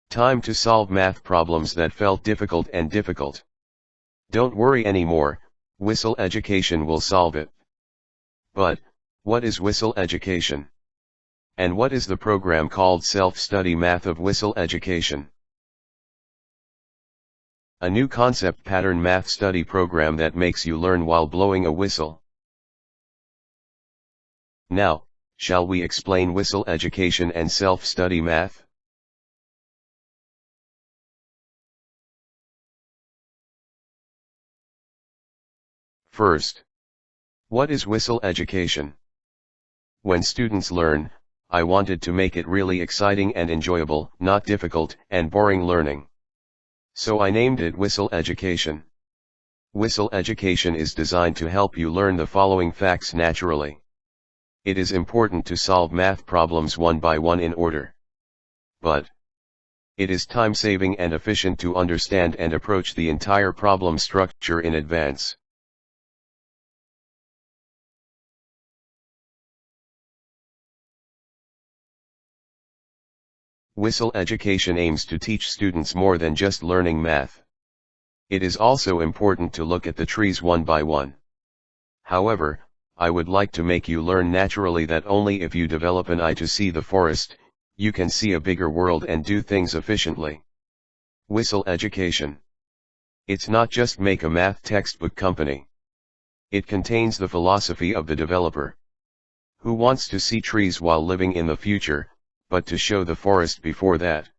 Time to solve math problems that felt difficult and difficult. Don't worry anymore, Whistle Education will solve it. But, what is Whistle Education? And what is the program called Self-Study Math of Whistle Education? A new concept pattern math study program that makes you learn while blowing a whistle. Now, shall we explain Whistle Education and Self-Study Math? First, what is Whistle Education? When students learn, I wanted to make it really exciting and enjoyable, not difficult and boring learning. So I named it Whistle Education. Whistle Education is designed to help you learn the following facts naturally. It is important to solve math problems one by one in order. But it is time-saving and efficient to understand and approach the entire problem structure in advance. Whistle Education aims to teach students more than just learning math. It is also important to look at the trees one by one. However, I would like to make you learn naturally that only if you develop an eye to see the forest, you can see a bigger world and do things efficiently. Whistle Education. It's not just make a math textbook company. It contains the philosophy of the developer, who wants to see trees while living in the future, but to show the forest before that.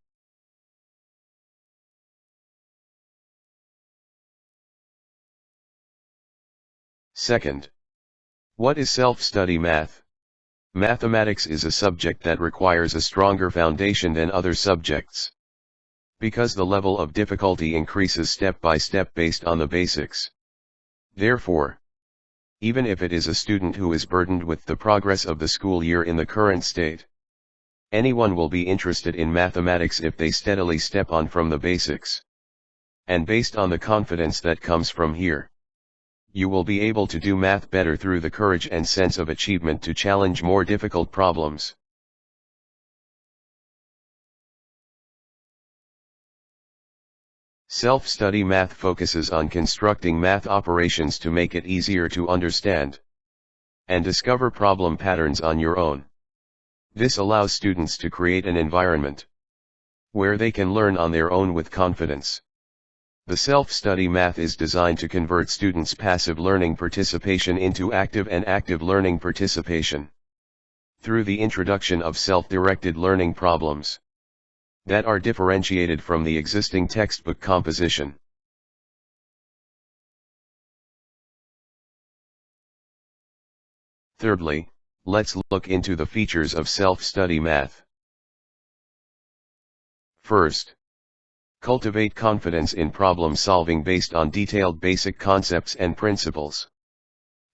Second, what is self-study math? Mathematics is a subject that requires a stronger foundation than other subjects, because the level of difficulty increases step by step based on the basics. Therefore, even if it is a student who is burdened with the progress of the school year in the current state, anyone will be interested in mathematics if they steadily step on from the basics. And based on the confidence that comes from here, you will be able to do math better through the courage and sense of achievement to challenge more difficult problems. Self-study math focuses on constructing math operations to make it easier to understand and discover problem patterns on your own. This allows students to create an environment where they can learn on their own with confidence. The self-study math is designed to convert students' passive learning participation into active and active learning participation through the introduction of self-directed learning problems that are differentiated from the existing textbook composition. Thirdly, let's look into the features of self-study math. First, cultivate confidence in problem solving based on detailed basic concepts and principles.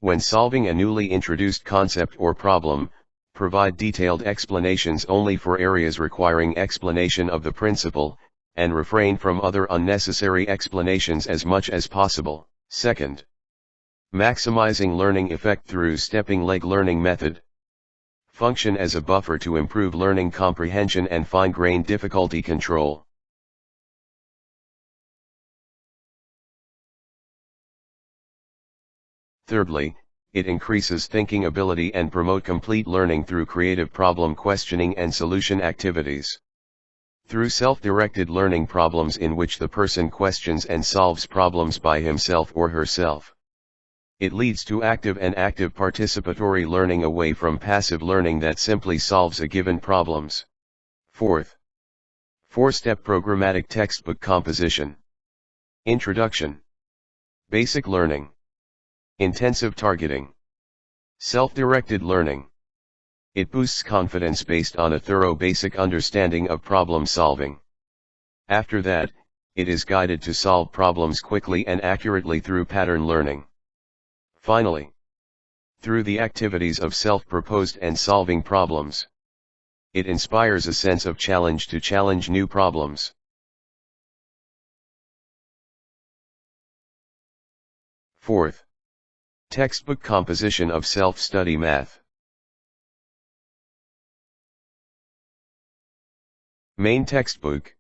When solving a newly introduced concept or problem, provide detailed explanations only for areas requiring explanation of the principle, and refrain from other unnecessary explanations as much as possible. Second, maximizing learning effect through stepping leg learning method. Function as a buffer to improve learning comprehension and fine-grained difficulty control. Thirdly, it increases thinking ability and promote complete learning through creative problem questioning and solution activities. Through self-directed learning problems in which the person questions and solves problems by himself or herself. It leads to active and active participatory learning away from passive learning that simply solves a given problems. Fourth, four-step programmatic textbook composition. Introduction. Basic learning. Intensive targeting. Self-directed learning. It boosts confidence based on a thorough basic understanding of problem solving. After that, it is guided to solve problems quickly and accurately through pattern learning. Finally, through the activities of self-proposed and solving problems, it inspires a sense of challenge to challenge new problems. Fourth, textbook composition of self-study math. Main textbook,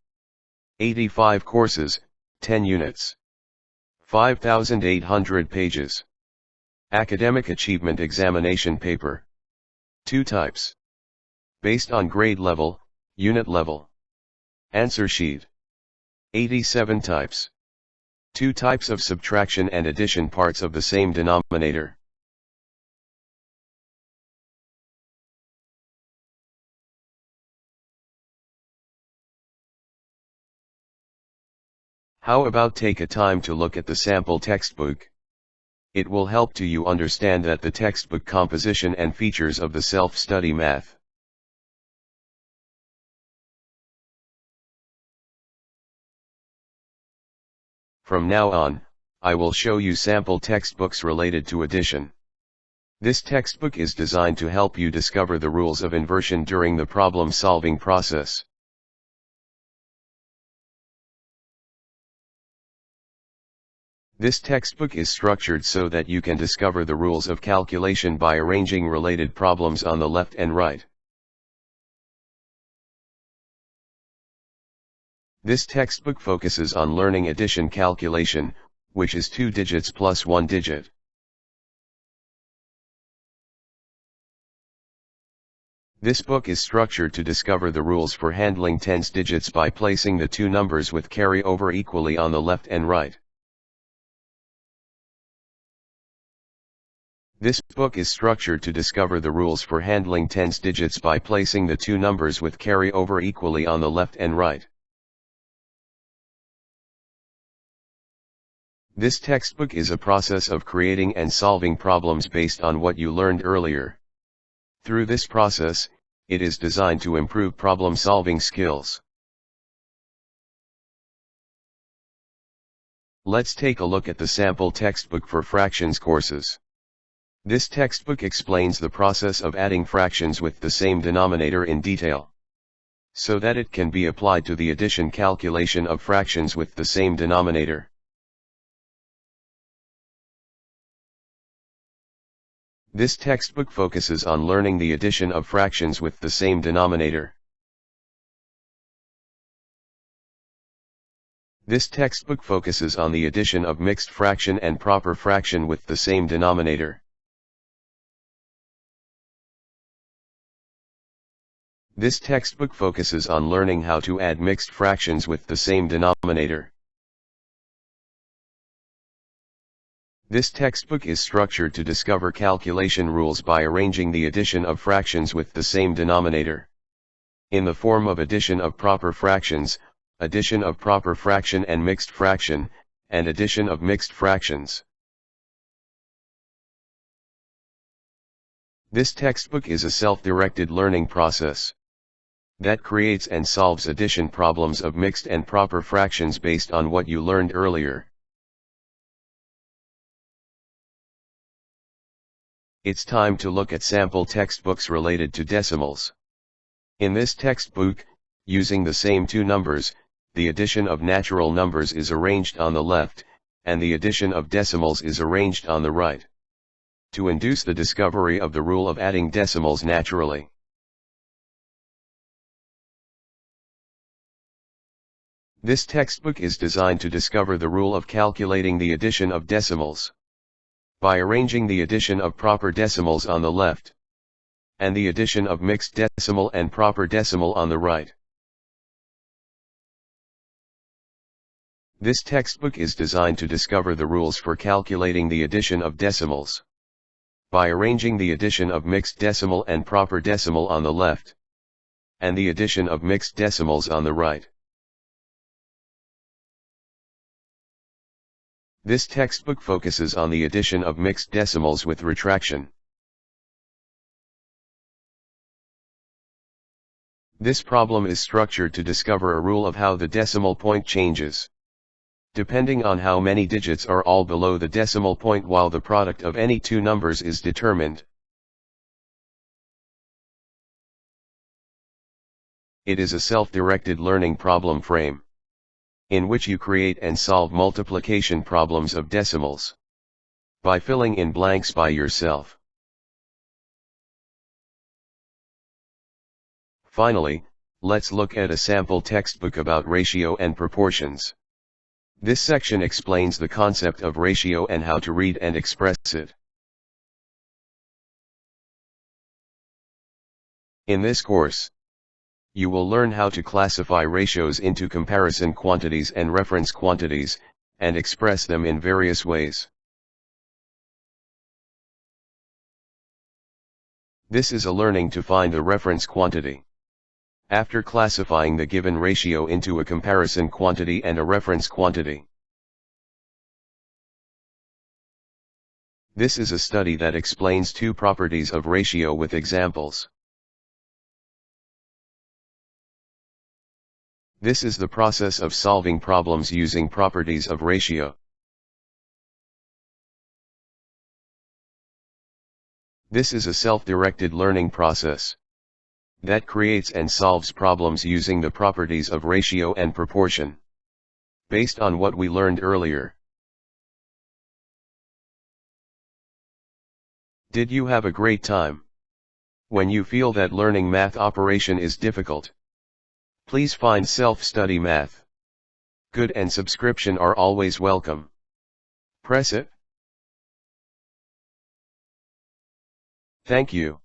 85 courses, 10 units. 5,800 pages. Academic Achievement Examination Paper. 2 types. Based on grade level, unit level. Answer sheet. 87 types. 2 types of subtraction and addition, parts of the same denominator. How about take a time to look at the sample textbook? It will help to you understand that the textbook composition and features of the self-study math. From now on, I will show you sample textbooks related to addition. This textbook is designed to help you discover the rules of inversion during the problem-solving process. This textbook is structured so that you can discover the rules of calculation by arranging related problems on the left and right. This textbook focuses on learning addition calculation, which is 2 digits plus 1 digit. This book is structured to discover the rules for handling tens digits by placing the 2 numbers with carryover equally on the left and right. This book is structured to discover the rules for handling tens digits by placing the 2 numbers with carryover equally on the left and right. This textbook is a process of creating and solving problems based on what you learned earlier. Through this process, it is designed to improve problem-solving skills. Let's take a look at the sample textbook for fractions courses. This textbook explains the process of adding fractions with the same denominator in detail, so that it can be applied to the addition calculation of fractions with the same denominator. This textbook focuses on learning the addition of fractions with the same denominator. This textbook focuses on the addition of mixed fraction and proper fraction with the same denominator. This textbook focuses on learning how to add mixed fractions with the same denominator. This textbook is structured to discover calculation rules by arranging the addition of fractions with the same denominator in the form of addition of proper fractions, addition of proper fraction and mixed fraction, and addition of mixed fractions. This textbook is a self-directed learning process that creates and solves addition problems of mixed and proper fractions based on what you learned earlier. It's time to look at sample textbooks related to decimals. In this textbook, using the same 2 numbers, the addition of natural numbers is arranged on the left, and the addition of decimals is arranged on the right, to induce the discovery of the rule of adding decimals naturally. This textbook is designed to discover the rule of calculating the addition of decimals by arranging the addition of proper decimals on the left, and the addition of mixed decimal and proper decimal on the right. This textbook is designed to discover the rules for calculating the addition of decimals by arranging the addition of mixed decimal and proper decimal on the left, and the addition of mixed decimals on the right. This textbook focuses on the addition of mixed decimals with retraction. This problem is structured to discover a rule of how the decimal point changes, depending on how many digits are all below the decimal point while the product of any 2 numbers is determined. It is a self-directed learning problem frame, in which you create and solve multiplication problems of decimals by filling in blanks by yourself. Finally, Let's look at a sample textbook about ratio and proportions. This section explains the concept of ratio and how to read and express it. In this course, you will learn how to classify ratios into comparison quantities and reference quantities, and express them in various ways. This is a learning to find a reference quantity. After classifying the given ratio into a comparison quantity and a reference quantity. This is a study that explains two properties of ratio with examples. This is the process of solving problems using properties of ratio. This is a self-directed learning process that creates and solves problems using the properties of ratio and proportion, based on what we learned earlier. Did you have a great time? When you feel that learning math operation is difficult, please find self-study math. Good and subscription are always welcome. Press it. Thank you.